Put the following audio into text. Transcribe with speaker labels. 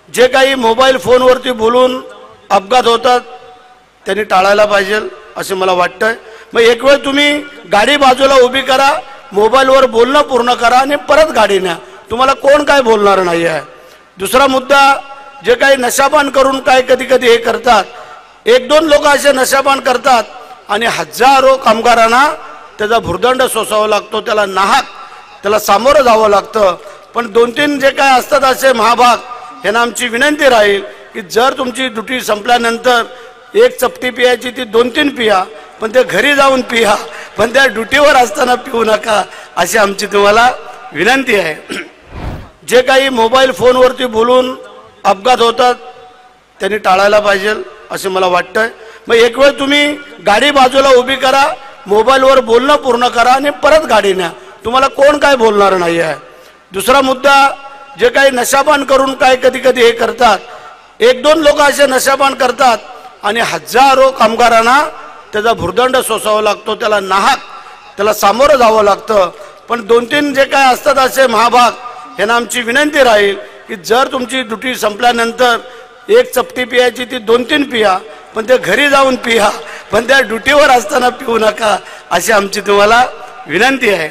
Speaker 1: जे काही मोबाईल फोनवरती बोलून अपघात होतात त्यांनी टाळायला पाहिजे असे मला वाटतंय। मग एक वेळ तुम्ही गाडी बाजूला उभी करा, मोबाईलवर बोलणं पूर्ण करा आणि परत गाडी न्या, तुम्हाला कोण काय बोलणार नाही आहे। दुसरा मुद्दा, जे काही नशापान करून काय कधी कधी हे करतात, एक दोन लोक असे नशापान करतात आणि हजारो कामगारांना त्याचा भुर्दंड सोसावा लागतो, त्याला नाहक त्याला सामोरं जावं लागतं। पण दोन तीन जे काय असतात असे महाभाग, यांना आमची विनंती राहील की जर तुमची ड्युटी संपल्यानंतर एक चपटी पियाची ती दोन तीन पिया, पण ते घरी जाऊन पिया, पण त्या ड्युटीवर असताना पिऊ नका, अशी आमची तुम्हाला विनंती आहे। जे काही मोबाईल फोनवरती बोलून अपघात होतात त्यांनी टाळायला पाहिजे असे मला वाटतंय। मग एक वेळ तुम्ही गाडी बाजूला उभी करा, मोबाईलवर बोलणं पूर्ण करा आणि परत गाडी न्या, तुम्हाला कोण काय बोलणार नाही आहे। दुसरा मुद्दा, जे काही नशापान करून काय कधी कधी हे करतात, एक दोन लोक असे नशापान करतात आणि हजारो कामगारांना त्याचा भुर्दंड सोसावा लागतो, त्याला नाहक त्याला सामोरं जावं लागतं। पण दोन तीन जे काय असतात असे महाभाग, यांना आमची विनंती राहील की जर तुमची ड्युटी संपल्यानंतर एक चपटी पियाची ती दोन तीन पिया, पण ते घरी जाऊन पिया, पण त्या ड्युटीवर असताना पिऊ नका, अशी आमची तुम्हाला विनंती आहे।